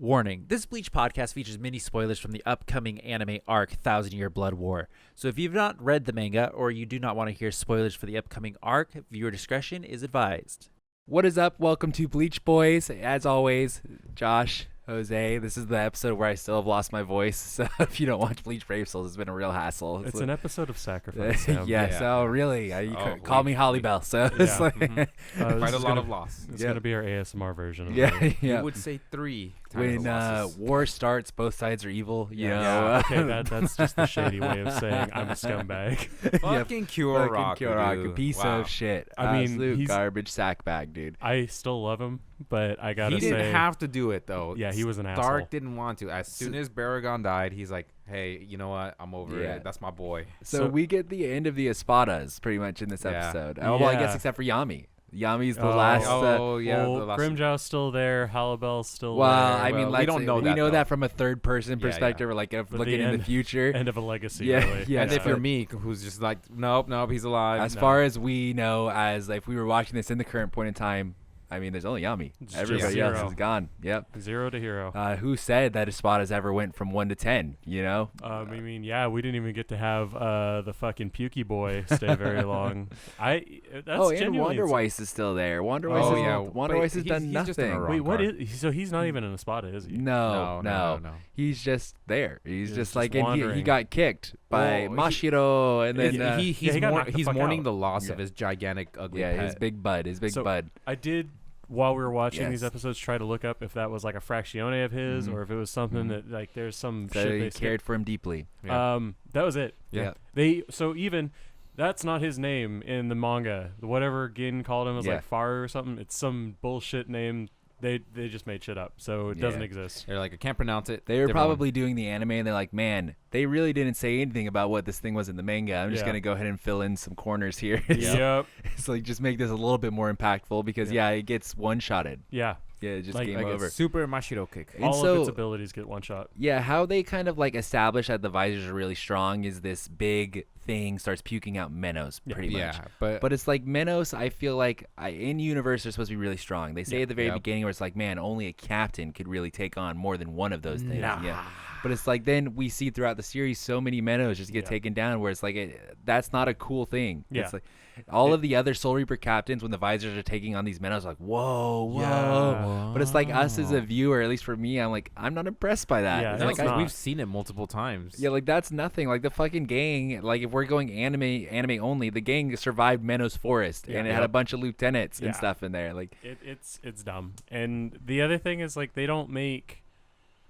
Warning, this Bleach podcast features many spoilers from the upcoming anime arc 1,000 Year Blood War. So if you've not read the manga or you do not want to hear spoilers for the upcoming arc, viewer discretion is advised. What is up? Welcome to Bleach Boys. As always, Josh, Jose. This is the episode where I still have lost my voice. So if you don't watch Bleach Brave Souls, it's been a real hassle. It's an episode of sacrifice. Yes. Yeah. So really, you call me Harribel. So it's like quite a lot of loss. It's gonna be our ASMR version. Of yeah. You would say 3 times when war starts, both sides are evil. You know. Yeah. Okay, that's just the shady way of saying I'm a scumbag. Fucking Kyouraku, piece of shit. I mean, absolute he's garbage sack bag, dude. I still love him, but I gotta he say, didn't have to do it though. Yeah, he was an asshole. Stark didn't want to. As soon as Barragan died, he's like, "Hey, you know what? I'm over it. That's my boy." So we get the end of the Espadas pretty much in this episode. Yeah. Well, I guess except for Yami. Yami's the last. The last. Grimjow's still there. Halibel's still Well, there. I mean, we don't know that. We know though. that from a third-person perspective, or like looking in the future. End of a legacy. Yeah, really. yeah. And if you're me, who's just like, nope, he's alive. As far as we know, as if we were watching this in the current point in time, I mean, there's only Yami. It's Everybody else is gone. Yep. 0 to hero. Who said that Espadas ever went from 1 to 10? You know. I mean, we didn't even get to have the fucking Pukey boy stay very long. That's and genuinely Wonderweiss is still there. Wonderweiss has done nothing. Wait, what is? So he's not even in Espada, is he? No. He's just there. He's just like, and he got kicked by Mashiro, and then he's mourning the loss of his gigantic ugly pet. his big bud. I did, while we were watching these episodes, try to look up if that was like a fractione of his, or if it was something that like there's some shit he they cared for him deeply. That was it. Yeah. Even that's not his name in the manga. Whatever Gin called him was like Faru or something. It's some bullshit name. They just made shit up, so it doesn't exist. They're like, I can't pronounce it. They were probably doing the anime, and they're like, man, they really didn't say anything about what this thing was in the manga. I'm just gonna go ahead and fill in some corners here. Yep. So like, just make this a little bit more impactful because it gets one-shotted. Yeah. Yeah, just like game over. Super Mashiro kick. And All of its abilities get one shot. Yeah, how they kind of like establish that the visors are really strong is this big thing starts puking out Menos pretty much. Yeah, but it's like Menos, I feel like in universe they're supposed to be really strong. They say at the very beginning where it's like, man, only a captain could really take on more than one of those things. Yeah. But it's like then we see throughout the series so many Menos just get taken down where it's like that's not a cool thing. Yeah. It's like all of the other Soul Reaper captains, when the visors are taking on these Menos, like, whoa. But it's like us as a viewer, at least for me, I'm like, I'm not impressed by that. Yeah, it's like we've seen it multiple times. Yeah, like that's nothing. Like the fucking gang, like if we're going anime only, the gang survived Menos Forest and it had a bunch of lieutenants and stuff in there. Like it's dumb. And the other thing is like they don't make.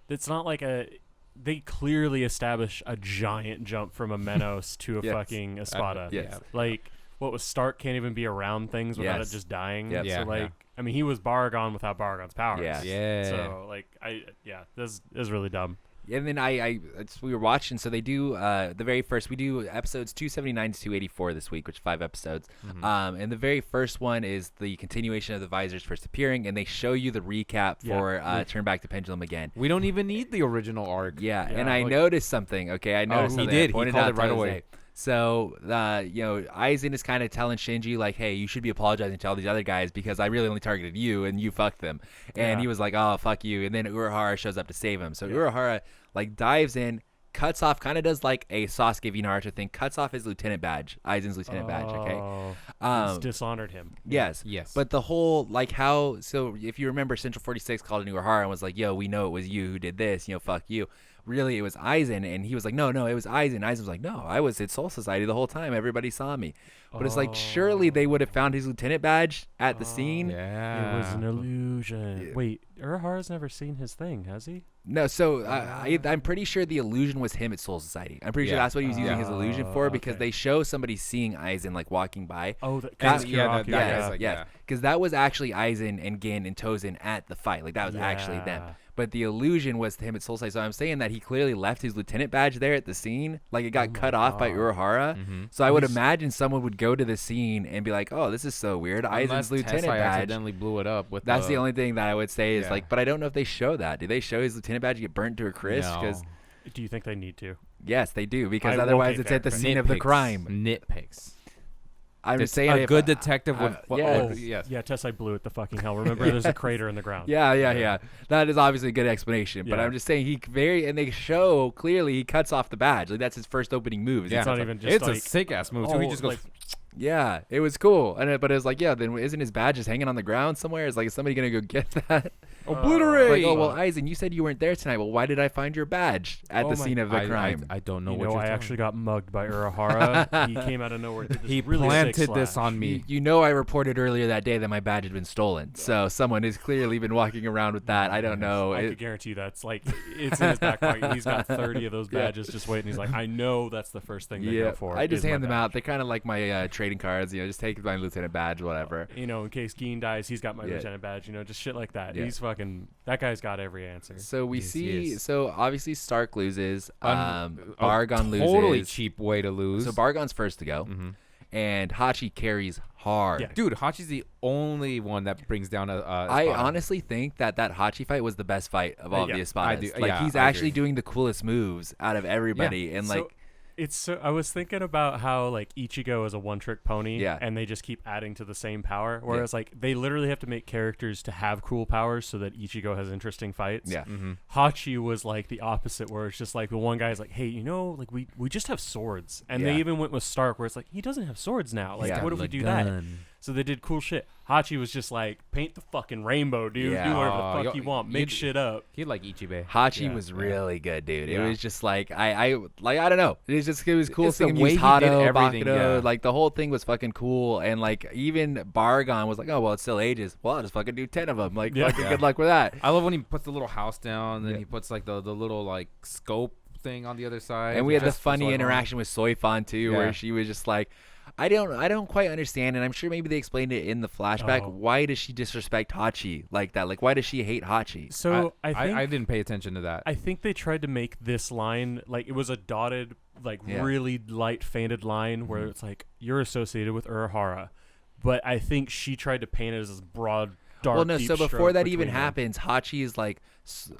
It's not like they clearly establish a giant jump from a Menos to a fucking Espada. Like what was Stark can't even be around things without it just dying. So like I mean he was Barragan without Barragan's powers. So like this is really dumb. And then we were watching, so they do we do episodes 279 to 284 this week, which is 5 episodes. And the very first one is the continuation of the Visors first appearing, and they show you the recap for Turn Back the Pendulum again. We don't even need the original arc. And I noticed something. Okay, I noticed something. He did. He pointed called out it right away. So, Aizen is kind of telling Shinji, like, hey, you should be apologizing to all these other guys because I really only targeted you and you fucked them. And he was like, oh, fuck you. And then Urahara shows up to save him. So Urahara, like, dives in, cuts off, kind of does like a Sasuke v Naruto thing, cuts off his lieutenant badge, Aizen's lieutenant badge, okay? He's dishonored him. Yes. But the whole, like, how, so if you remember, Central 46 called in Urahara and was like, yo, we know it was you who did this, fuck you. Really, it was Aizen, and he was like, no, it was Aizen. Aizen was like, no, I was at Soul Society the whole time. Everybody saw me. But it's like, surely they would have found his lieutenant badge at the scene. Yeah. It was an illusion. Wait, Urahara's never seen his thing, has he? No, so I'm pretty sure the illusion was him at Soul Society. I'm pretty sure that's what he was using his illusion for because they show somebody seeing Aizen, like, walking by. Oh, because because that was actually Aizen and Gin and Tozen at the fight. Like, that was actually them. But the illusion was him at Soul Society. So I'm saying that he clearly left his lieutenant badge there at the scene. Like, it got cut off by Urahara. So I would imagine someone would go to the scene and be like, oh, this is so weird. Aizen's lieutenant badge. Accidentally blew it up. That's the only thing that I would say is like, but I don't know if they show that. Do they show his lieutenant badge get burnt to a crisp? No. Because do you think they need to? Yes, they do. Because otherwise it's at the scene of the crime. Nitpicks. I'm just saying a good detective would. Yes. Yeah, Tess, I blew it the fucking hell. Remember, there's a crater in the ground. Yeah. That is obviously a good explanation. But I'm just saying and they show clearly he cuts off the badge. Like that's his first opening move. It's not even just. It's a sick ass move. He just goes. Yeah, it was cool. But it was like, then isn't his badge just hanging on the ground somewhere? It's like, is somebody gonna go get that? Obliterate. Like, well, Aizen, you said you weren't there tonight. Well, why did I find your badge at the scene of the crime? I don't know. I actually got mugged by Urahara. He came out of nowhere. He planted this on me. I reported earlier that day that my badge had been stolen. So someone has clearly been walking around with that. I don't know. I could guarantee you that's like it's in his back pocket. He's got 30 of those badges just waiting. He's like, I know that's the first thing they go for. I just hand them out. They're kind of like my trading cards. Just take my lieutenant badge, whatever. In case Geen dies, he's got my lieutenant badge. Just shit like that. He's fucking. That guy's got every answer. So we see. So obviously Stark loses. Barragan loses. Totally cheap way to lose. So Barragan's first to go, and Hachi carries hard. Yeah. Dude, Hachi's the only one that brings down a I honestly think that Hachi fight was the best fight of all the Espadas. Like he's I actually agree. doing the coolest moves out of everybody, and I was thinking about how like Ichigo is a one-trick pony, and they just keep adding to the same power. Whereas like they literally have to make characters to have cool powers so that Ichigo has interesting fights. Yeah. Hachi was like the opposite, where it's just like the one guy's like, hey, like we just have swords, and they even went with Stark, where it's like he doesn't have swords now. Like what if we do that? So they did cool shit. Hachi was just like, paint the fucking rainbow, dude. Yeah. Do whatever the fuck you want. Make shit up. He like Ichibe. Hachi was really good, dude. It was just like I don't know. It was cool it's seeing him the way use he did Hado, everything, Bakudo. Like the whole thing was fucking cool. And like even Barragan was like, oh well, it still ages. Well, I'll just fucking do 10 of them. Like fucking good luck with that. I love when he puts the little house down, and then he puts like the little like scope thing on the other side. And we had the funny interaction with Soifan too, where she was just like, I don't quite understand, and I'm sure maybe they explained it in the flashback. Why does she disrespect Hachi like that? Like, why does she hate Hachi? So I didn't pay attention to that. I think they tried to make this line like it was a dotted, like really light fainted line where it's like you're associated with Urahara, but I think she tried to paint it as this broad, dark. Well, no. Deep So before that even them. happens, Hachi is like,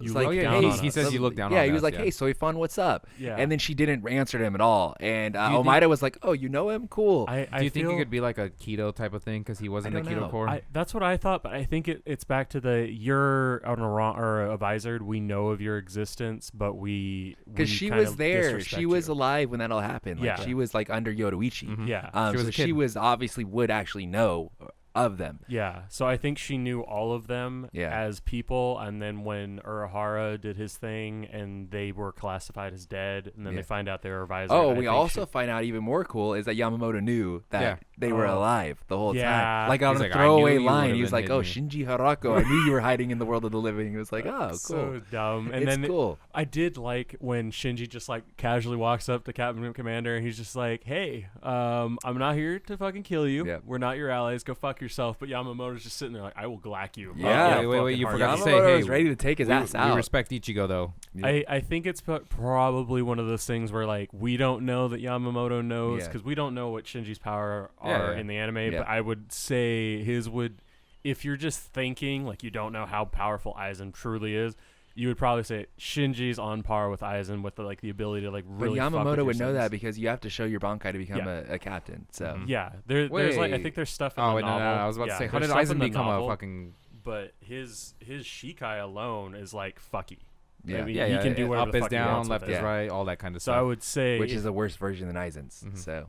You like, look down on he us. says you look down on yeah, us. he was like, hey, Soifan, what's up? Yeah. And then she didn't answer him at all. And you Omaida was like, oh, you know him? Cool. Do you think it could be like a keto type of thing because he wasn't I the don't keto know. core? That's what I thought, but I think it's back to you're on a Visored. We know of your existence, but because she was there. She was alive when that all happened. Like, she was like under Yoruichi. Yeah. She was obviously would actually know of them. Yeah, so I think she knew all of them Yeah. as people, and then when Urahara did his thing and they were classified as dead, and then Yeah. they find out they were Visored. Oh, we also find out even more cool is that Yamamoto knew that they were alive the whole time. Like on He's a like, throwaway "I knew you line, would've he was been like, "Oh, hidden Shinji Harako, I knew you were hiding in the world of the living." It was like, "Oh, cool." So dumb. And it's then cool. I did like when Shinji just like casually walks up to Captain Commander and he's just like, "Hey, I'm not here to fucking kill you. Yep. We're not your allies. Go fuck yourself." But Yamamoto's just sitting there like, "I will glack you." Yeah. Wait, you forgot to say, Yamamoto hey, was ready to take his ass out. We respect Ichigo though. I think it's probably one of those things where like we don't know that Yamamoto knows because we don't know what Shinji's power are in the anime. But I would say his would, if you're just thinking like you don't know how powerful Aizen truly is, you would probably say Shinji's on par with Aizen with the ability to like really. But fuck with Yamamoto your would know sense. that because you have to show your Bankai to become a captain. So Yeah, there's like I think there's stuff in the novel. No, I was about to say, how there's did stuff in Aizen the become novel, a fucking? But his Shikai alone is like fucky. Yeah. I mean, he can do whatever up the is fuck he down, wants with left it. is right, all that kind of So stuff. I would say, which is a worse version than Aizen's. So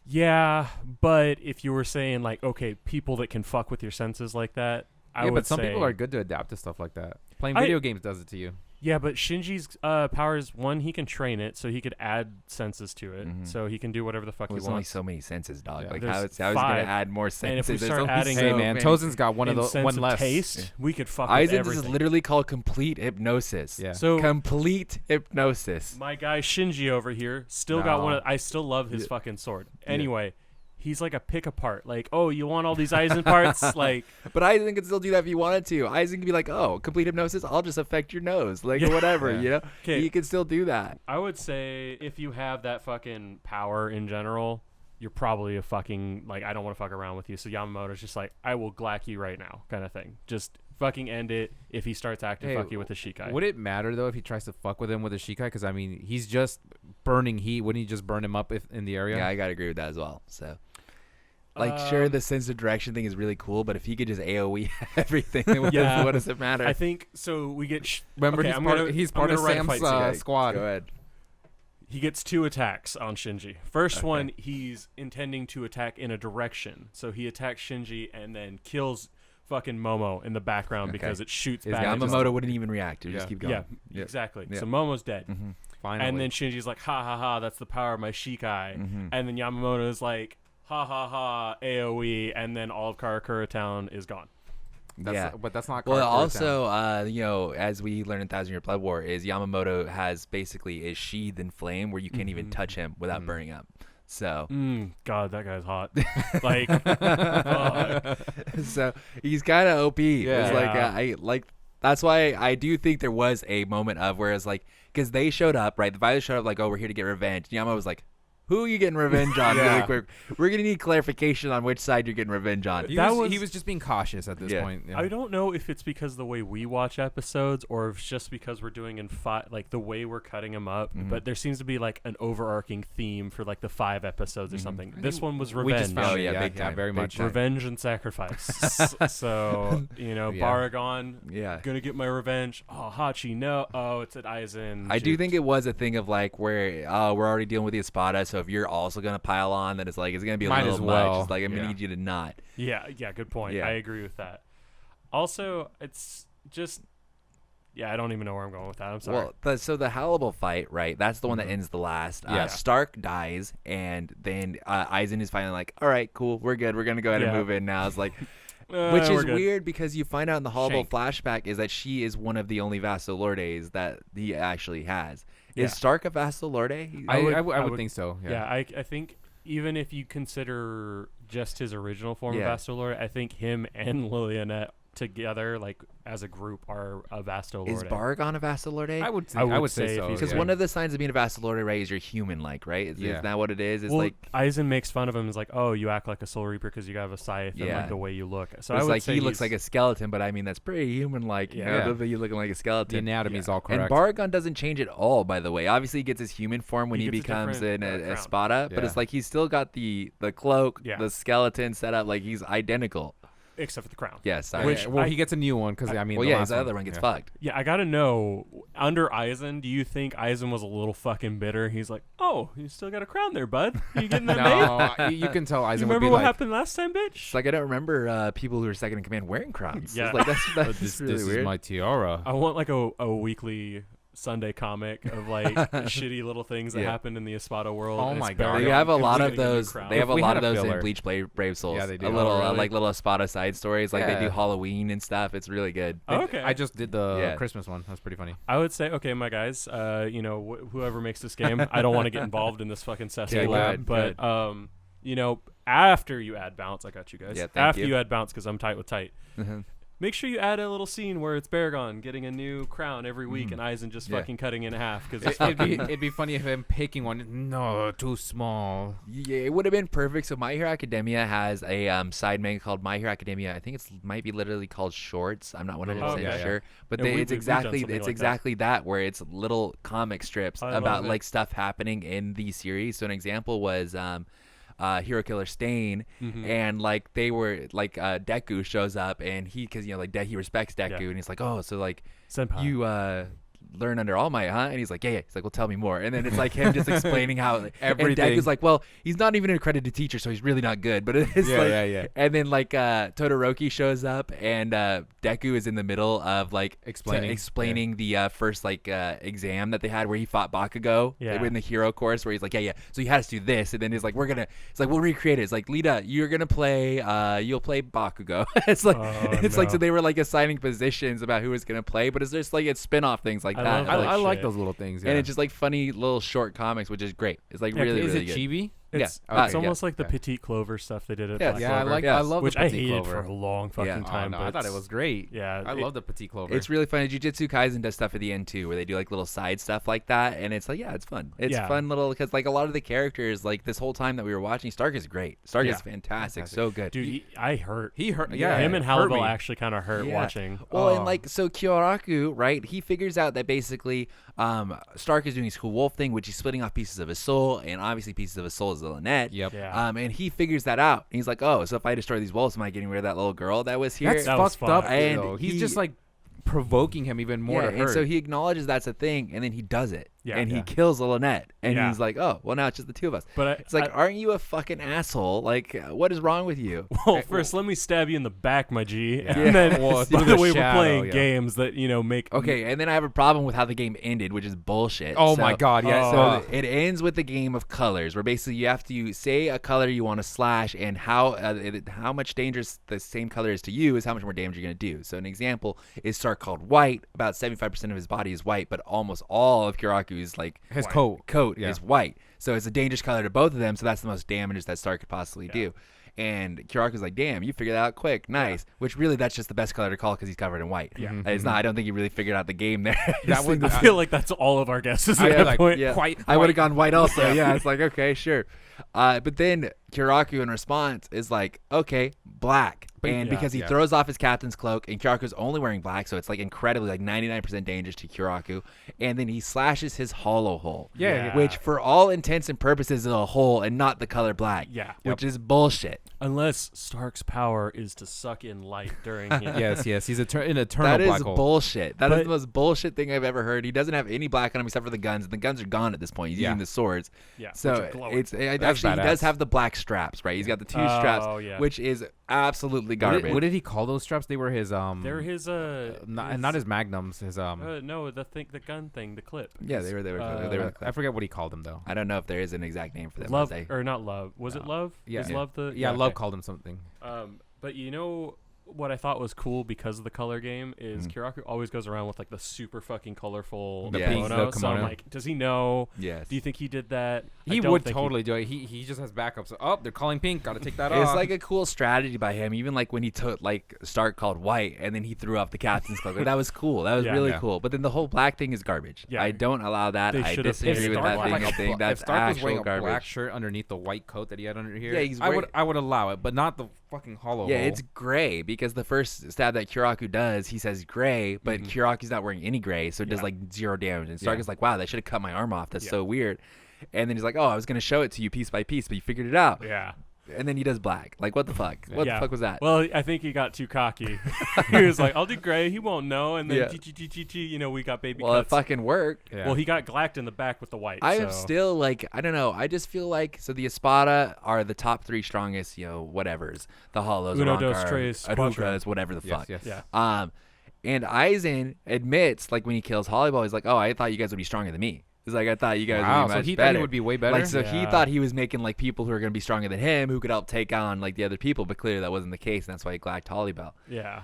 yeah, but if you were saying like, okay, people that can fuck with your senses like that, I would but some say, people are good to adapt to stuff like that. Playing video games does it to you. Yeah, but Shinji's powers, one, he can train it, so he could add senses to it, so he can do whatever the fuck he there's wants. only so many senses, dog. Yeah. Like There's how is he gonna 5. add more And senses? if we There's start only adding, so Hey man, many. Tozen's got one of in those sense one of less. taste, we could fuck with Aizen's everything. is literally called complete hypnosis. Yeah. So Complete hypnosis. my guy Shinji over here still got one. I still love his fucking sword. Anyway, he's like a pick apart. Like, oh, you want all these Aizen parts? Like, But Aizen can still do that if you wanted to. Aizen can be like, oh, complete hypnosis, I'll just affect your nose. Like, or whatever, you know? 'Kay. He can still do that. I would say if you have that fucking power in general, you're probably a fucking, like, I don't want to fuck around with you. So Yamamoto's just like, I will glack you right now kind of thing. Just fucking end it if he starts acting fucky with the Shikai. Would it matter though if he tries to fuck with him with a Shikai? Because I mean, he's just burning heat. Wouldn't he just burn him up in the area? Yeah, I gotta agree with that as well. So Like, sure, the sense of direction thing is really cool, but if he could just AoE everything, then what does it matter? I think so. We get. Remember, he's part of Sam's squad. Go ahead. He gets 2 attacks on Shinji. First one, he's intending to attack in a direction, so he attacks Shinji and then kills fucking Momo in the background because it shoots back. Yamamoto wouldn't even react. Just keep going. Yeah, exactly. Yeah. So Momo's dead. Mm-hmm. Finally. And then Shinji's like, ha ha ha, that's the power of my Shikai. Mm-hmm. And then Yamamoto's like, ha ha ha, AoE, and then all of Karakura Town is gone. But that's not. Well, also, as we learned in 1,000 Year Blood War, is Yamamoto is sheathed in flame where you can't even touch him without burning up. So, God, that guy's hot. Like, so he's kind of OP. Yeah. It's that's why I do think there was a moment of where it's like, because they showed up, right? The Violet showed up like, oh, we're here to get revenge. Yamamoto was like, who are you getting revenge on really quick? We're going to need clarification on which side you're getting revenge on. He was just being cautious at this point. Yeah. I don't know if it's because of the way we watch episodes or if it's just because we're doing like the way we're cutting them up. Mm-hmm. But there seems to be like an overarching theme for like the 5 episodes or something. This one was revenge. We just found big time. Very much. Revenge and sacrifice. So, Barragan, gonna get my revenge. Oh, Hachi, no. Oh, it's at Aizen. I do think it was a thing of like where we're already dealing with the Espada, so if you're also gonna pile on, then it's like it's gonna be a little much. It's like I'm gonna need you to not. Yeah, good point. I agree with that. Also, it's just I don't even know where I'm going with that. I'm sorry. Well, so the Harribel fight, right? That's the one that ends the last. Stark dies, and then Aizen is finally like, "All right, cool, we're good. We're gonna go ahead and move in now." It's like. Which is weird because you find out in the Harribel flashback is that she is one of the only Vassal Lordes that he actually has. Is Stark a Vassal Lorde? I would think so. Yeah, I think even if you consider just his original form of Vassal Lord, I think him and Lilianette together, like as a group, are a Vassal Lord. Is Barragan a Vassal Lord? I would say so. Because one of the signs of being a Vassal Lord, right, is you're human-like, right? Is that what it is? It's like Aizen makes fun of him. Is like, oh, you act like a Soul Reaper because you have a scythe and like the way you look. So it's I would like say he looks like a skeleton, but I mean that's pretty human-like. You looking like a skeleton. The anatomy's all correct. And Barragan doesn't change at all, by the way. Obviously, he gets his human form when he becomes an Espada, but it's like he's still got the cloak, the skeleton set up, like he's identical. Except for the crown. Yes. He gets a new one because the other one gets fucked. Yeah, I gotta know. Under Aizen, do you think Aizen was a little fucking bitter? He's like, oh, you still got a crown there, bud. You getting that made? You can tell Aizen. You remember what happened last time, bitch? It's like I don't remember people who are second in command wearing crowns. Yeah, it's like that's really this weird. Is my tiara. I want like a weekly Sunday comic of like shitty little things that happen in the Espada world. Oh my god! They have a lot of those. They have a lot of those in Bleach Brave Souls. Yeah, they do. A little like little Espada side stories. Like they do Halloween and stuff. It's really good. Okay. I just did the Christmas one. That's pretty funny. I would say, okay, my guys, whoever makes this game, I don't want to get involved in this fucking cesspool lab, but after you add bounce, I got you guys. Yeah, after you add bounce, because I'm tight with tight. Mm-hmm. Make sure you add a little scene where it's Barragan getting a new crown every week and Aizen just fucking cutting in half. Because it'd be funny if him picking one. No, too small. Yeah, it would have been perfect. So My Hero Academia has a side manga called My Hero Academia. I think might be literally called Shorts. I'm not 100% sure, but it's exactly that where it's little comic strips about like stuff happening in the series. So an example was. Hero Killer Stain, and like they were like Deku shows up and he respects Deku and he's like, oh, so like Senpai. You learn under All Might, huh? And he's like, yeah. He's like, well, tell me more. And then it's like him just explaining how everything. And Deku's like, well, he's not even an accredited teacher, so he's really not good. But it's And then like Todoroki shows up and Deku is in the middle of like explaining the first like exam that they had where he fought Bakugo in the hero course where he's like, so he has to do this, and then he's like, we'll recreate it. It's like, Lita, you're gonna play you'll play Bakugo. It's like so they were like assigning positions about who was gonna play, but it's just like it's spin-off things like that. I like those little things, and it's just like funny little short comics, which is great. It's like really, really good. Is it chibi? It's almost like the Petite Clover stuff they did at Black Clover. I love which the Petite I hated Clover for a long fucking time. I thought it was great. Yeah, I love the Petite Clover. It's really fun. Jujutsu Kaisen does stuff at the end too, where they do like little side stuff like that, and it's like it's fun. It's fun little because like a lot of the characters, like this whole time that we were watching, Stark is great. Stark is fantastic, so good. Dude, I hurt. He hurt. Yeah, him and Harribel actually kind of hurt watching. Well, and like so Kyouraku, right? He figures out that basically Stark is doing his cool wolf thing, which he's splitting off pieces of his soul, and obviously pieces of his soul is kills the Lynette. Yep. Yeah. And he figures that out. He's like, oh, so if I destroy these wolves, am I getting rid of that little girl that was here? That's That was fucked up. fun. And Though. He's he- just like provoking him even more to hurt. And so he acknowledges that's a thing, and then he does it. Yeah. And Yeah. he kills the Lynette. And Yeah. he's like, oh, well, now it's just the two of us. But It's like, aren't you a fucking asshole? Like, what is wrong with you? well, first let me stab you in the back, my G. Yeah. And then, Well, by through the the way, we're shadow, playing yeah. games that make. Okay, and then I have a problem with how the game ended, which is bullshit. oh So- my god, yeah. Oh. So it ends with the game of colors, where basically you have to say a color you want to slash, and how much dangerous the same color is to you is how much more damage you're going to do. So an example is Stark called White. About 75% of his body is white, but almost all of Kyouraku's his White. coat. Yeah. is white. So it's a dangerous color to both of them. So that's the most damage that Stark could possibly do. And Kyoraku's like, damn, you figured that out quick. Nice. Which really, that's just the best color to call because he's covered in white. Yeah. It's not. I don't think he really figured out the game there. That would I feel like that's all of our guesses I at feel that like- point. Yeah. White- I would have white. gone white also. Yeah. It's like, okay, sure. But then Kyoraku in response is like, okay, black. And yeah, because he yeah. throws off his captain's cloak, and Kyoraku's only wearing black, so it's like incredibly, like 99% dangerous to Kyoraku. And then he slashes his hollow hole. Yeah. Which for all intents and purposes is a hole and not the color black. Yeah. Which is bullshit. Unless Stark's power is to suck in light during. yes, he's an eternal That is black hole. bullshit. That is But- the most bullshit thing I've ever heard. He doesn't have any black on him except for the guns, and the guns are gone at this point. He's Yeah. using the swords. Yeah, which So are glowing. it's actually That's he does badass. have the black straps, right? He's got the two straps, yeah. which is absolutely What garbage. did, what did he call those straps? They were his They're his not his magnums. His no, the gun thing, the clip. yeah, they were. They were. I forget what he called them though. I don't know if there is an exact name for them. Love They- or not love? Was it love? Yeah. Is love the Yeah, Love okay. called him something. But what I thought was cool because of the color game is Kyoraku always goes around with like the super fucking colorful The kimono. pink- the So I'm kimono. like, does he know? Yes. Do you think he did that? I He don't would think totally do it. He just has backups. Oh, they're calling pink. Got to take that It's off. like a cool strategy by him. Even like when he took like Stark called white, and then he threw off the captain's cloak. Like, that was cool. That was Yeah. really Yeah. cool. But then the whole black thing is garbage. Yeah. I don't allow that. They I should've- disagree if with Stark that was being like a thing. if That's Stark was wearing actual a black garbage. shirt underneath the white coat that he had under here, Yeah, he's I would wearing- I would allow it, but not the fucking hollow Yeah, hole. it's gray because the first stab that Kyoraku does, he says gray, but Kyoraku's not wearing any gray, so it does Yeah. like 0 damage. And Stark Yeah. is like, wow, they should have cut my arm off. That's Yeah. so weird. And then he's like, oh, I was going to show it to you piece by piece, but you figured it out. Yeah. And then he does black. Like, what the fuck? What Yeah. the fuck was that? Well, I think he got too cocky. He was like, "I'll do gray. He won't know." And then, Yeah. we got baby Well, it cuts. fucking worked. Yeah. Well, he got glacked in the back with the white. I so. am still like, I don't know. I just feel like, so the Espada are the top 3 strongest, whatevers. The Hollows, Uno, dos, Rancor, tres, cuatro. Arugas, whatever the Yes, fuck. yes. Yeah. And Aizen admits, like when he kills Harribel, he's like, "Oh, I thought you guys would be stronger than me." He's like, "I thought you guys Wow, would be so much he better." thought he would be way better. Like, so he Yeah. thought he was making like people who are going to be stronger than him, who could help take on like the other people, but clearly that wasn't the case, and that's why he glacked Harribel. Yeah.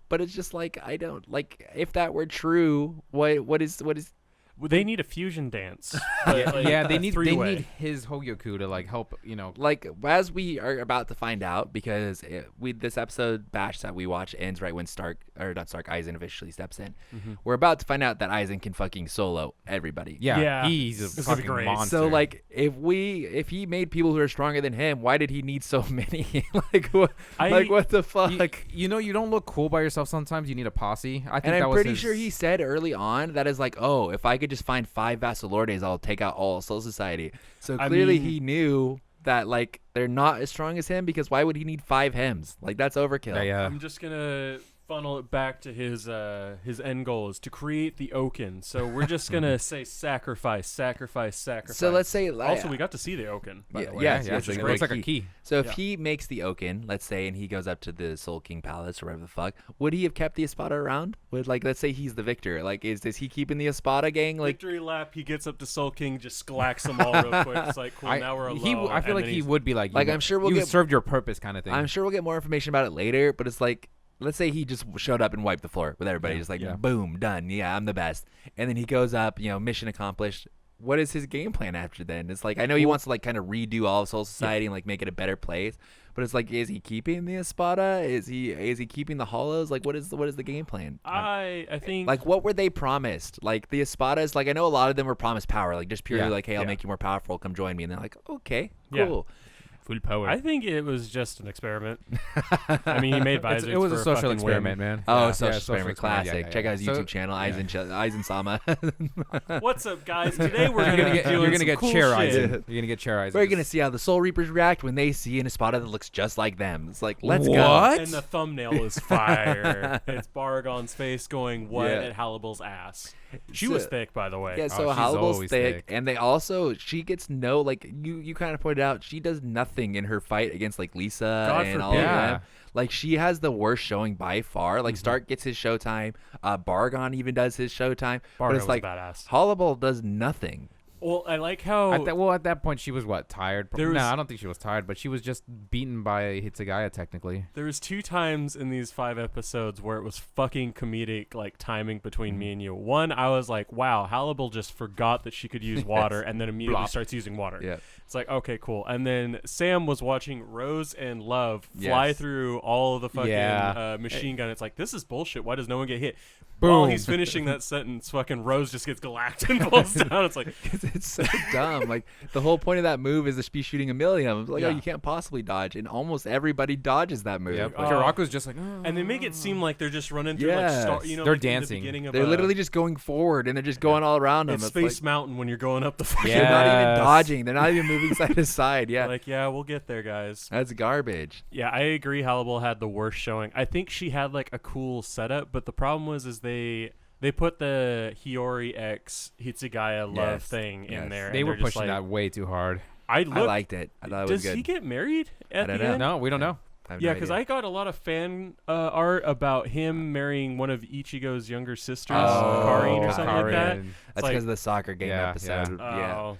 But it's just like I don't like if that were true. What is Well, they need a fusion dance. Yeah, they a need three-way. his Hogyoku to like help, like as we are about to find out, because this episode bash that we watch ends right when Aizen officially steps in. We're about to find out that Aizen can fucking solo everybody. Yeah. he's This a is fucking great. monster. So like if he made people who are stronger than him, why did he need so many? Like what? What the fuck? you don't look cool by yourself. Sometimes you need a posse. I think And that I'm was pretty his- sure he said early on that is like, oh, if I could just find 5 Vasalordes, I'll take out all Soul Society. So I clearly mean- he knew that like they're not as strong as him, because why would he need 5 hems? Like that's overkill. Yeah. I'm just gonna funnel it back to his end goal is to create the Okin. So we're just gonna say sacrifice. So let's say Also, we got to see the Okin. By the way. yes, yeah, yes, it's like like a key. So if Yeah. he makes the Okin, let's say, and he goes up to the Soul King Palace or whatever the fuck, would he have kept the Espada around? Would like, let's say he's the victor. Like, is he keeping the Espada gang? Like, Victory lap. He gets up to Soul King, just glacks them all real quick. It's like, cool. Now we're alone. I feel and like then he he's- would be like, Like, I'm sure we'll you get- served your purpose kind of thing. I'm sure we'll get more information about it later. But it's like, let's say he just showed up and wiped the floor with everybody, just like Yeah. boom, done. Yeah, I'm the best. And then he goes up, mission accomplished. What is his game plan after then? It's like, I know he wants to like kind of redo all of Soul Society and like make it a better place. But it's like, is he keeping the Espada? Is he keeping the Hollows? Like, what is the game plan? I think Like, what were they promised? Like, the Espadas, like, I know a lot of them were promised power, like, just purely Yeah. like, hey, I'll Yeah. make you more powerful, come join me. And they're like, okay, Yeah. cool. Full power. I think it was just an experiment. I mean, he made Visoreds. It was a social experiment, win. man. Oh, social experiment, classic. Check out his So- YouTube channel, Aizen Sama. What's up, guys? Today we're You're gonna get cool chair shit. Aizen. You're gonna get chair Aizen. We're gonna see how the Soul Reapers react when they see an Espada that looks just like them. It's like, let's go. What? And the thumbnail is fire. It's Barragan's face going what Yeah. at Harribel's ass. She So- was thick, by the way. Yeah, so she's Harribel's always thick, thick. and they also she gets no like you kind of pointed out she does nothing in her fight against like Lisa God and all forbid. of Yeah. them. Like she has the worst showing by far. Like Stark gets his showtime, Barragan even does his showtime, but Barragan it's like was badass. Harribel does nothing. Well, I like how At that point, she was what, tired? No, I don't think she was tired, but she was just beaten by Hitsugaya, technically. there was 2 times in these 5 episodes where it was fucking comedic, like timing between me and you. One, I was like, wow, Harribel just forgot that she could use water and then immediately Blop. starts using water. Yeah. It's like, okay, cool. And then Sam was watching Rose and Love fly Yes. through all of the fucking Yeah. machine gun. It's like, this is bullshit. Why does no one get hit? Boom. While he's finishing that sentence, fucking Rose just gets galactic and falls down. It's like, It's so dumb. Like the whole point of that move is to be shooting a million. It's like, Yeah. oh, you can't possibly dodge, and almost everybody dodges that move. Yep. Oh. Kyouraku's just like, and they make it seem like they're just running through Yes. like, you know, They're like in the dancing. beginning of They're a- literally just going forward, and they're just going all around them. It's It's Space like, Mountain when you're going up the fucking. they're not even Yes. dodging. They're not even moving side to side. Yeah, Like, yeah, we'll get there, guys. that's garbage. Yeah, I agree. Harribel had the worst showing. I think she had like a cool setup, but the problem was they put the Hiyori X Hitsugaya love Yes. thing in Yes. there. they and were they're just pushing like, that way too hard. I liked it. I thought it was Does good. he get married at I the don't know. end? No, we don't know. I have Yeah, no because idea. I got a lot of fan art about him marrying one of Ichigo's younger sisters, Oh, Karine or something like that. Karin. That's like- because of the soccer game Yeah, episode. Yeah. Oh.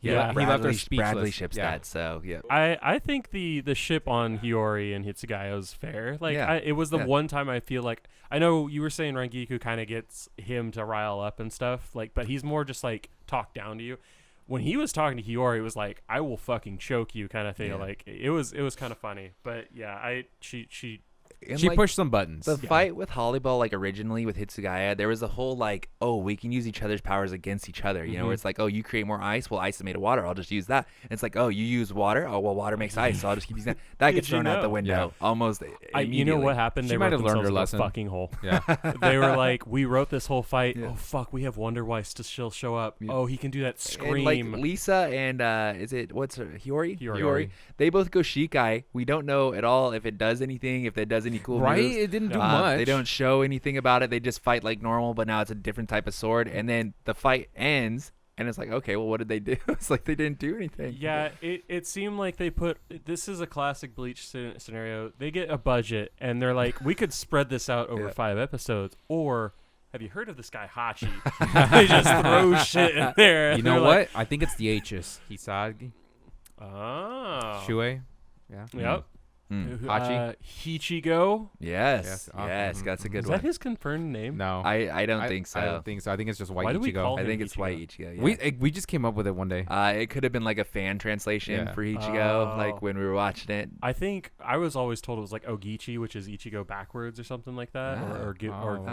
He Yeah, left her Bradley speechless. ships Yeah. that. So yeah. I think the ship on Hiyori and Hitsugaya is fair. Like Yeah. it was the Yeah. one time I feel like I know you were saying Rangiku kind of gets him to rile up and stuff. Like, but he's more just like talk down to you. When he was talking to Hiyori, it was like I will fucking choke you kind of thing. Yeah. Like it was kind of funny. But yeah, she And, She like, pushed some buttons. the fight with Harribel, like originally with Hitsugaya, there was a whole like, oh, we can use each other's powers against each other. You know, where it's like, oh, you create more ice. Well, ice is made of water. I'll just use that. And it's like, oh, you use water. Oh, well, water makes ice. So I'll just keep using that. That gets Did you thrown out the know? window almost. you know immediately. what happened? She They might wrote have learned her themselves into a lesson. fucking hole. Yeah. They were like, we wrote this whole fight. Yeah. Oh fuck, we have Wonderweiss to still show up. Yeah. Oh, he can do that And, scream. like Lisa and is it what's her Hiyori? Hiyori. They both go Shikai. We don't know at all if it does anything, if it does any cool Right? moves. It didn't do No. much. They don't show anything about it. They just fight like normal, but now it's a different type of sword. And then the fight ends, and it's like, okay, well, what did they do? It's like they didn't do anything. Yeah, it seemed like they put this is a classic Bleach scenario. They get a budget and they're like, we could spread this out over Yeah. 5 episodes, or have you heard of this guy Hachi? They just throw shit in there. You and know they're what? like, I think it's the H's. Hisagi, oh, Shue. Yeah. yep. Mm. Hachi? Hichigo. Yes, Yes. yes, that's a good Is one. that his confirmed name? No. I don't think so. I don't think so. I think it's just White Why do we Ichigo. call I him think it's Ichigo? White Ichigo. Yeah. We just came up with it one day. It could have been like a fan translation Yeah. for Ichigo, Oh. like when we were watching it. I think I was always told it was like Ogichi, which is Ichigo backwards or something like that, Oh,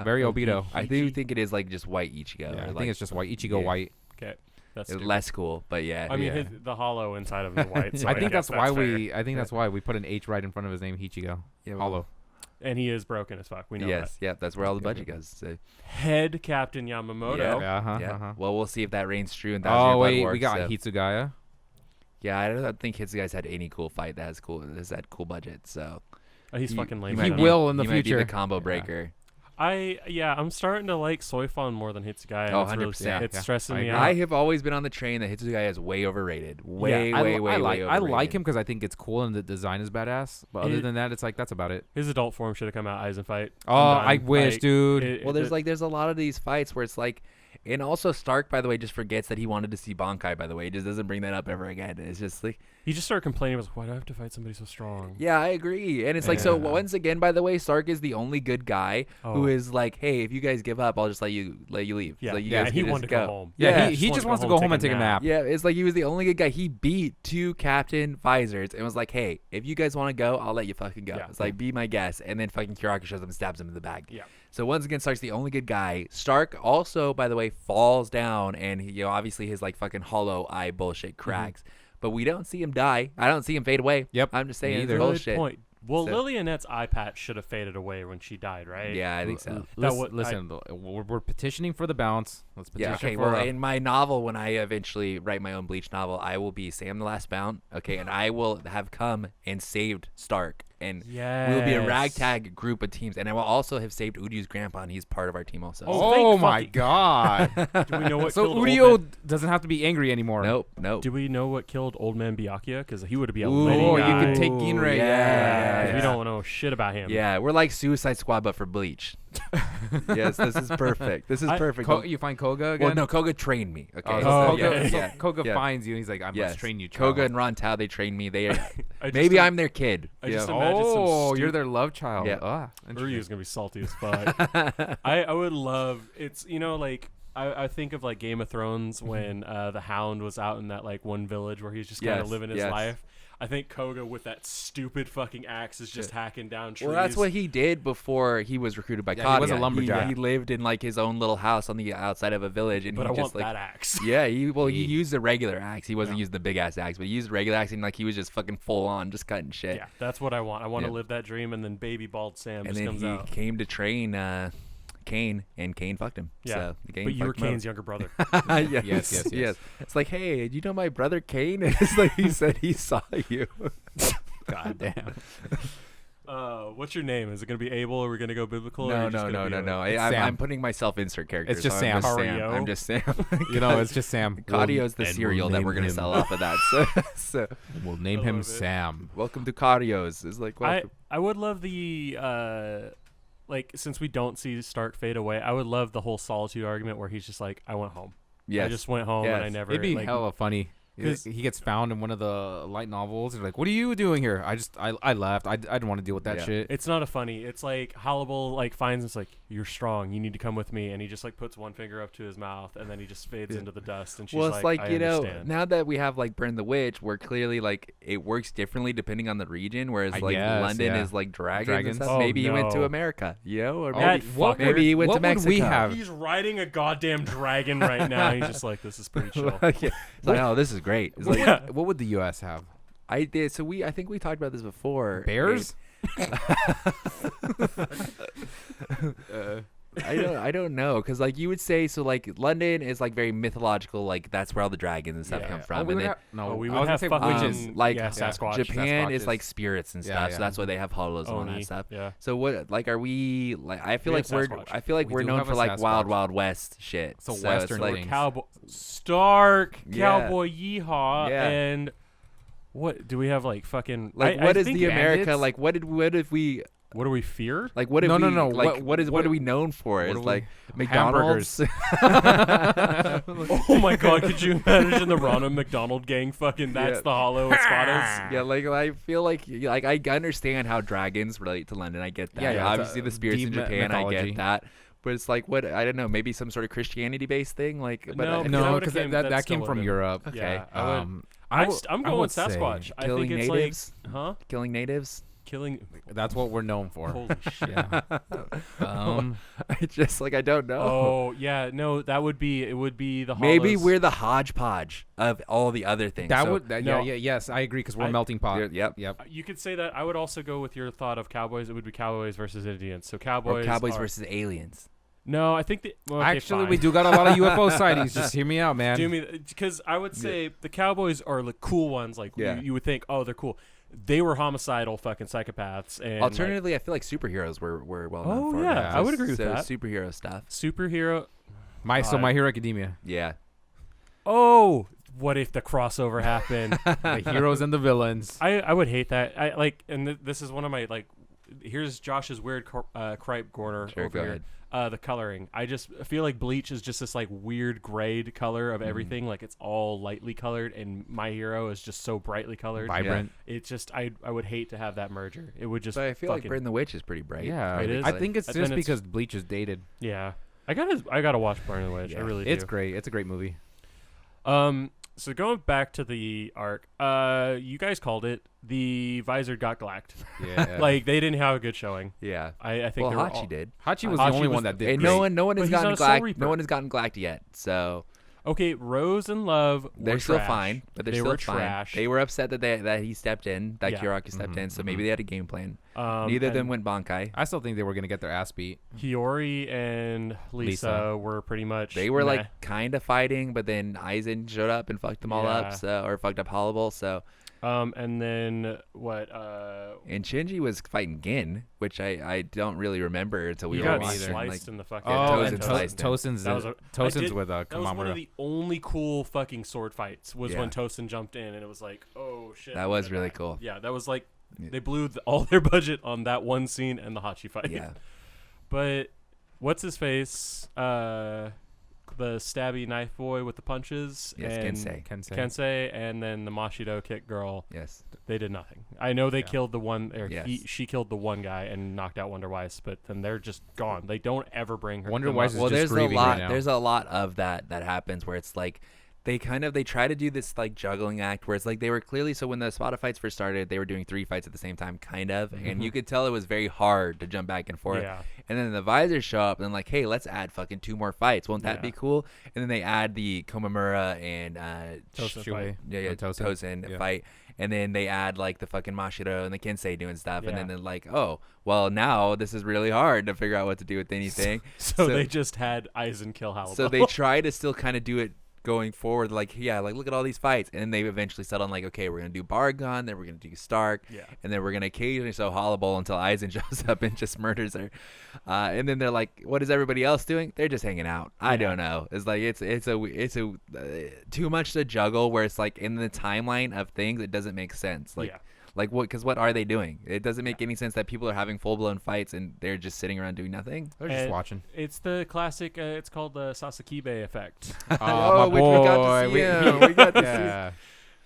very Obito. I do think it is like just White Ichigo. Yeah, or I like, think it's just White Ichigo yeah. White. okay. That's it's stupid. less cool, but yeah. I mean, yeah. the hollow inside of the white. So I think guess that's why fair. that's why we put an H right in front of his name, Hichigo. Yeah, well, Hollow. And he is broken as fuck. We know yes, yeah, that's where all the Okay. budget goes. So. that. Head Captain Yamamoto. Yeah. Uh-huh, Yeah. uh-huh. Well, we'll see if that reigns true. And Oh wait, we got Hitsugaya. Yeah, I don't think Hitsugaya's had any cool fight that has had cool budget. So Oh, he's He- fucking lame. he right He now. might will in the he might be future. the combo Yeah. breaker. I'm starting to like Soifon more than Hitsugaya. Oh, It's really 100%. It's Yeah. stressing I me agree. out. I have always been on the train that Hitsugaya is way overrated. Way I overrated. like him because I think it's cool and the design is badass. But other It- than that, it's like that's about it. His adult form should have come out Aizen fight. Oh, I'm I done. wish, Like, dude. Well, there's a lot of these fights where it's like, and also Stark, by the way, just forgets that he wanted to see Bankai. By the way, he just doesn't bring that up ever again. It's just like, he just started complaining. He was like, why do I have to fight somebody so strong? yeah, I agree. And it's like, so Yeah. once again, by the way, Stark is the only good guy who Oh. is like, hey, if you guys give up, I'll just let you leave. Yeah, Like, you yeah. guys He can wanted just to go go home. Yeah, Yeah, he just wants to go home and take a nap. Yeah, it's like he was the only good guy. He beat 2 Captain Visoreds and was like, hey, if you guys want to go, I'll let you fucking go. Yeah. It's like, be my guest. And then fucking Kyouraku shows up and stabs him in the back. Yeah. So once again, Stark's the only good guy. Stark also, by the way, falls down and he, obviously his like fucking hollow eye bullshit cracks. but we don't see him die. I don't see him fade away. Yep. I'm just saying it's Good bullshit. point. Well, So- Lilianette's eye patch should have faded away when she died, right? Yeah, I think so. Listen, we're petitioning for the bounce. Let's petition Yeah, okay. for Well, in my novel, when I eventually write my own Bleach novel, I will be Sam the Last Bound, okay, and I will have come and saved Stark, and we will be a ragtag group of teams, and I will also have saved Uryu's grandpa, and he's part of our team also. Oh my god. Do we know what So killed Old Uryu Man? doesn't have to be angry anymore. Nope. Do we know what killed Old Man Byakuya? Because he would be a Ooh, lady you guy. can take Ginrei. Yeah. We don't know shit about him. Yeah, we're like Suicide Squad, but for Bleach. Yes, this is perfect. This is perfect. You find Koga again? Well, no, Koga trained me. Okay. Oh, Koga Yeah. finds you and he's like, I must train you. Koga child." and Ron Tao, they trained me. They just maybe im- I'm their kid. I just Yeah. imagine some Oh, you're stu- their love child. Yeah. Uryu's gonna be salty as fuck. I would love it's like I think of like Game of Thrones when the Hound was out in that like one village where he's just kind of Yes, living his yes. life. I think Koga with that stupid fucking axe is just hacking down trees. Well, that's what he did before he was recruited by Yeah, Kadia. he was a lumberjack. He lived in like his own little house on the outside of a village, and But he I just want like that axe. yeah, he used a regular axe. He wasn't using the big ass axe, but he used a regular axe, and like he was just fucking full on, just cutting shit. Yeah, that's what I want. I want to Yeah. live that dream, and then baby bald Sam And just then comes he out. came to train Kane, and Kane fucked him. Yeah, So Kane but you were fucked him up. Kane's younger brother. Yes. It's like, hey, do you know my brother Kane? And it's like he said he saw you. God damn. What's your name? Is it gonna be Abel, or are we gonna go biblical? or are No. you just gonna be like- I'm putting myself insert character. It's just so Sam. I'm just Sam. You know, it's just Sam. Cardio's the And cereal we'll that we're name gonna him- sell off of that. So We'll name I him love it. Sam. welcome to Cardio's. It's like welcome. I would love the like since we don't see Stark fade away, I would love the whole solitude argument where he's just like, I went home. Yes. I just went home and I Yes. never. It'd be like, hella funny. 'cause- He gets found in one of the light novels. They're like, "What are you doing here?" I left. I didn't want to deal with that Yeah. shit. It's not a funny. It's like Harribel like finds us like, you're strong. You need to come with me, and he just like puts one finger up to his mouth, and then he just fades into the dust. And she's Well, it's like, I you know, understand. now that we have like Burn the Witch, where clearly like it works differently depending on the region, whereas I like guess, London yeah. is like dragons. And Dragons. stuff. Oh, Maybe he went to no. America, you know, or That maybe, fucker. maybe he went to What would Mexico. we have? He's riding a goddamn dragon right now. He's just like, this is pretty chill. Yeah. It's like, oh, this is great. It's like, Yeah. What would the U.S. have? I did. So I think we talked about this before. Bears? I don't know, because like you would say, so like London is like very mythological, like that's where all the dragons and stuff Yeah. come Oh, from, we and would then have, no, Oh, we I would was have gonna say fucking witches. like yeah, Sasquatch. Japan is Sasquatches. like spirits and Yeah, stuff, yeah. so that's why they have hollows and all Oni, that stuff. Yeah. So what, like, are we like? I feel We like have we're Sasquatch. I feel like We we're do known have for a like Wild Sasquatch. Wild West shit. So it's Western like, things. Cowboy Stark, Yeah. Cowboy Yeehaw, Yeah. and what do we have like fucking like I what is think the America bandits? like? What if we what do we fear? like? What if No, we, no, no. Like what what are we known for? what Is are we- like McDonald's. Oh my god, could you imagine the Ronald McDonald gang fucking that's Yeah. the hollow Espadas? Yeah, like I feel like I understand how dragons relate to London. I get that. Yeah, yeah, it's Obviously, a the spirits in deep Japan. I mythology. get that. But it's like what I don't know. Maybe some sort of Christianity based thing. Like, but No, I- that No, would've because came- that that came still from would've- Europe. Okay. Yeah, I would- Um, I'm going would say Sasquatch. I killing think it's natives. like, huh? Killing natives. Killing. That's what we're known for. Holy shit. Yeah. I just like I don't know. Oh yeah, no, that would be it. Would be the Maybe hollows. we're the hodgepodge of all the other things. that So- would. That, No. yes, I agree because we're a I- melting pot. Yep. Yep. You could say that. I would also go with your thought of cowboys. It would be cowboys versus Indians. So Or cowboys. cowboys are- versus aliens. No, I think the. Well, okay, Actually, fine. we do got a lot of UFO sightings. Just hear me out, man. Do me because I would say the cowboys are the cool ones. Like Yeah. you would think, oh, they're cool. They were homicidal fucking psychopaths. And like, Alternatively, I feel like superheroes were well known Oh, for. yeah, that. I would agree with So that. superhero stuff. superhero. So My Hero Academia, Yeah. Oh, what if the crossover happened? the heroes and the villains. I would hate that. I like, and this is one of my like. Here's Josh's weird cripe corner Sure, over go here. The coloring. I just feel like Bleach is just this like weird grade color of everything. Like it's all lightly colored, and My Hero is just so brightly colored. Vibrant. It's just I would hate to have that merger. It would just. So I feel like fucking- Burn the Witch is pretty bright. Yeah, It is. I think it's And just then it's- because Bleach is dated. Yeah, I gotta watch Burn the Witch. I Yeah. really It's do. great. It's a great movie. So going back to the arc, you guys called it. The Visor got glacked. Yeah. Like they didn't have a good showing. Yeah. I think Well, they were Hachi all- did. Hachi was Hachi the only was one that did. And great. no one has But he's gotten not a Soul glacked. Reaper. No one has gotten glacked yet. So Okay, Rose and Love. They're still fine, but they're still were fine. trash. They were upset that he stepped in, that Yeah. Kyouraku stepped in. So maybe they had a game plan. Neither of and them went Bankai. I still think they were gonna get their ass beat. Hiyori and Lisa were pretty much. They were meh. like kind of fighting, but then Aizen showed up and fucked them all up, or fucked up Harribel. So. And then what? And Shinji was fighting Gin, which I don't really remember until we He were got watching. sliced in the fucking. Tozen and sliced him. Tosen's That was with a That was one of Kamamura. the only cool fucking sword fights. Was when Yeah. Tosen jumped in, and it was like, oh shit. That was really cool. Yeah, that was like they blew all their budget on that one scene and the Hachi fight. Yeah. But what's his face? The stabby knife boy with the punches. Yes, and Kensei. and then the Mashido kick girl. Yes. They did nothing. I know they killed the one, or Yes. she killed the one guy and knocked out Wonderweiss, but then they're just gone. They don't ever bring her. Wonderweiss is Well, just there's a grieving lot. right now. There's a lot of that happens where it's like they try to do this like juggling act where it's like they were clearly, so when the Espada fights first started, they were doing 3 fights at the same time, kind of, and you could tell it was very hard to jump back and forth. Yeah. And then the visors show up and like, hey, let's add fucking 2 more fights. Won't that be cool? And then they add the Komamura and Tosen fight. Tosen fight. And then they add like the fucking Mashido and the Kensei doing stuff. And then they're like, oh, well, now this is really hard to figure out what to do with anything. So they just had Aizen kill Harribel. So they try to still kind of do it going forward, like, yeah, like look at all these fights. And then they eventually settle on like, okay, we're going to do Barragan, then we're going to do Stark, and then we're going to occasionally show Harribel until Aizen shows up and just murders her. And then they're like, what is everybody else doing? They're just hanging out. I don't know. It's like it's a too much to juggle where it's like in the timeline of things it doesn't make sense. Like what? Because what are they doing? It doesn't make any sense that people are having full blown fights and they're just sitting around doing nothing. They're just watching. It's the classic. It's called the Sasakibe effect. Oh, my which boy. we got to see him. We got to Yeah.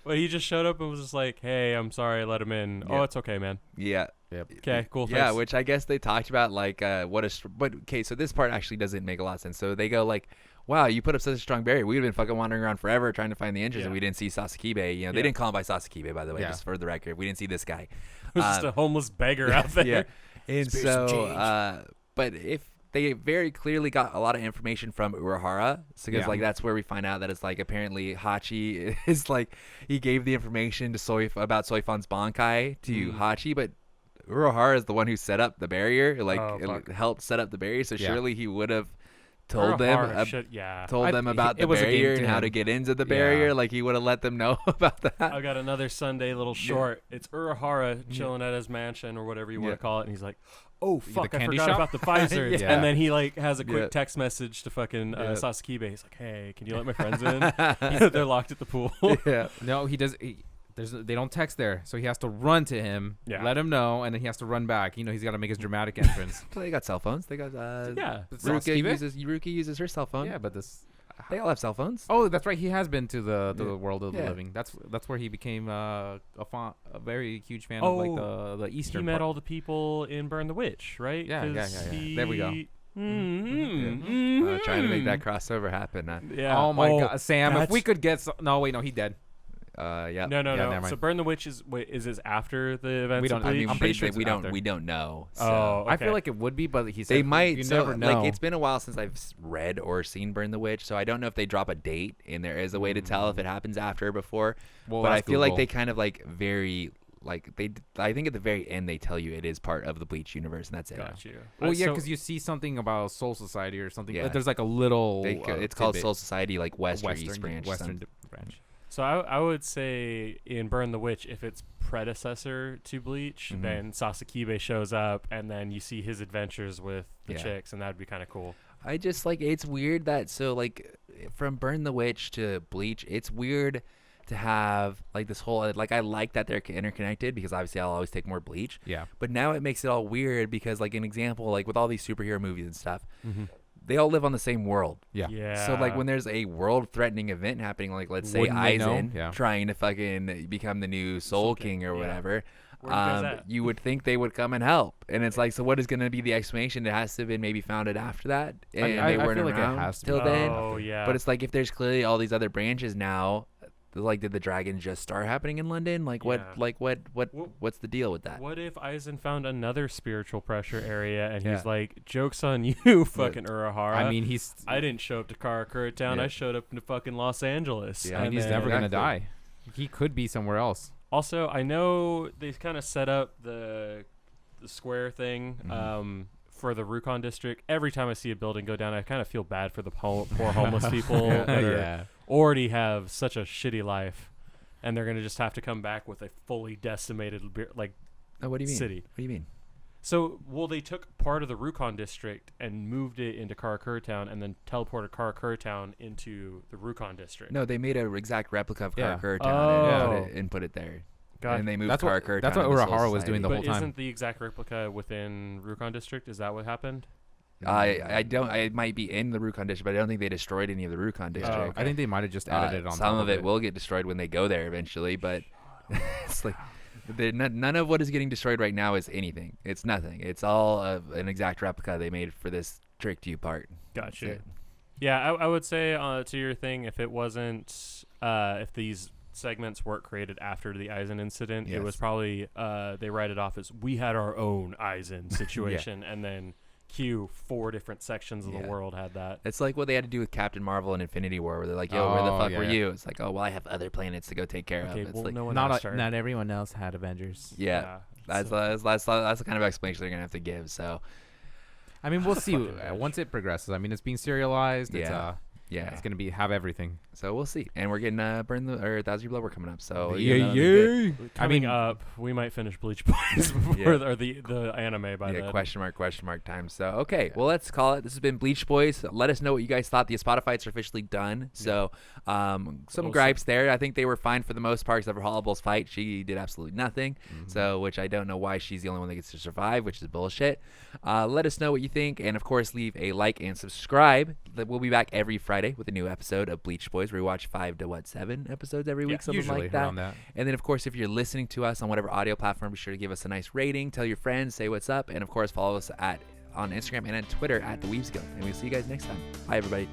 But he just showed up and was just like, "Hey, I'm sorry, let him in." Yeah. Oh, it's okay, man. Yeah. Yep. Okay, cool. Yeah, thanks. which I guess they talked about like but okay, so this part actually doesn't make a lot of sense. So they go like, wow, you put up such a strong barrier. We've been fucking wandering around forever trying to find the entrance, and we didn't see Sasakibe. You know, they didn't call him by Sasakibe, by the way, just for the record. We didn't see this guy. It was just a homeless beggar out there. Yeah. And so, but if they very clearly got a lot of information from Urahara, because like that's where we find out that it's like apparently Hachi is like he gave the information to about Soifan's Bankai to Hachi, but Urahara is the one who set up the barrier, like helped set up the barrier. So surely he would have told them about the barrier and how to get into the barrier. Like he would have let them know about that. I got another Sunday little short. It's Urahara chilling at his mansion or whatever you want to call it, and he's like, "Oh fuck, I forgot about the Visoreds." And then he like has a quick text message to fucking Sasakibe. He's like, "Hey, can you let my friends in? They're locked at the pool." No, he does. They don't text there, so he has to run to him, let him know, and then he has to run back. You know, he's got to make his dramatic entrance. So they got cell phones. They got Ruki uses her cell phone. Yeah, but they all have cell phones. Oh, that's right. He has been to the world of the living. That's where he became a very huge fan of like the Eastern. He met all the people in Burn the Witch, right? Yeah. There we go. Trying to make that crossover happen. Yeah. Oh my God, Sam! If we could get no, he dead. Yeah. No. So Burn the Witch is this after the events? We don't. Of Bleach? I'm pretty sure we don't know. So. Oh, okay. I feel like it would be, but he said they might. You so, never know. like it's been a while since I've read or seen Burn the Witch, so I don't know if they drop a date and there is a way to tell if it happens after or before. Well, but I feel like they kind of like very. Like I think at the very end they tell you it is part of the Bleach universe, and that's it. Got you. Well, yeah, because you see something about Soul Society or something. Yeah. There's like a little. It's called Soul Society, like West or East branch. Western branch. So I would say in Burn the Witch, if it's predecessor to Bleach, then Sasakibe shows up, and then you see his adventures with the chicks, and that would be kind of cool. I just like it's weird that from Burn the Witch to Bleach, it's weird to have like this whole like I like that they're interconnected because obviously I'll always take more Bleach. Yeah. But now it makes it all weird because like an example like with all these superhero movies and stuff. They all live on the same world. Yeah. So like when there's a world-threatening event happening, like let's say Aizen trying to fucking become the new Soul King or whatever, you would think they would come and help. And it's like, so what is going to be the explanation? It has to have been maybe founded after that, and they weren't feel like around it has to till be. then. Oh yeah. But it's like if there's clearly all these other branches now, Like, did the dragon just start happening in London? Like, what's the deal with that? What if Aizen found another spiritual pressure area and he's like, joke's on you, fucking Urahara. I mean, I didn't show up to Kyouraku Town. Yeah. I showed up to fucking Los Angeles. Yeah. I mean, he's never gonna die. He could be somewhere else. Also, I know they kind of set up the square thing for the Rukon district. Every time I see a building go down, I kind of feel bad for the poor homeless people that already have such a shitty life, and they're gonna just have to come back with a fully decimated What do you mean? city. What do you mean? So, they took part of the Rukon district and moved it into Kyouraku Town, and then teleported Kyouraku Town into the Rukon district. No, they made an exact replica of Kyouraku Town and put it there. God. And they moved That's Kyouraku what Town to the Soul Urahara was Society. doing the but whole time. isn't the exact replica within Rukon district? Is that what happened? I don't. It might be in the Rukon district, but I don't think they destroyed any of the Rukon district. okay. I think they might have just added it on. Some top of it will get destroyed when they go there eventually, but it's like none of what is getting destroyed right now is anything. It's nothing. It's all an exact replica they made for this trick to you part. Gotcha. Yeah, I would say to your thing, if it wasn't, if these segments weren't created after the Aizen incident, it was probably they write it off as we had our own Aizen situation, and then Q 4 different sections of the world had that. It's like what they had to do with Captain Marvel and Infinity War, where they're like, "Yo, where the fuck were you?" It's like, "Oh, well, I have other planets to go take care of." It's like, no one not everyone else had Avengers. That's the kind of explanation they're gonna have to give. So, I mean, we'll see once it progresses. I mean, it's being serialized. It's gonna have everything. So we'll see. And we're getting Burn the or 1,000 Year Blood War coming up. So Coming up, we might finish Bleach Boys before or the anime by then. Question mark time. So okay, well, let's call it. This has been Bleach Boys. Let us know what you guys thought. The Espada fights are officially done. So some gripes there. I think they were fine for the most part, except for Harribel's fight. She did absolutely nothing. So which I don't know why she's the only one that gets to survive, which is bullshit. Let us know what you think, and of course, leave a like and subscribe. We'll be back every Friday with a new episode of Bleach Boys. We watch 5 to 7 episodes every week, something like that. And then, of course, if you're listening to us on whatever audio platform, be sure to give us a nice rating, tell your friends, say what's up, and of course, follow us on Instagram and on Twitter at The Weebs Guild. And we'll see you guys next time. Bye, everybody.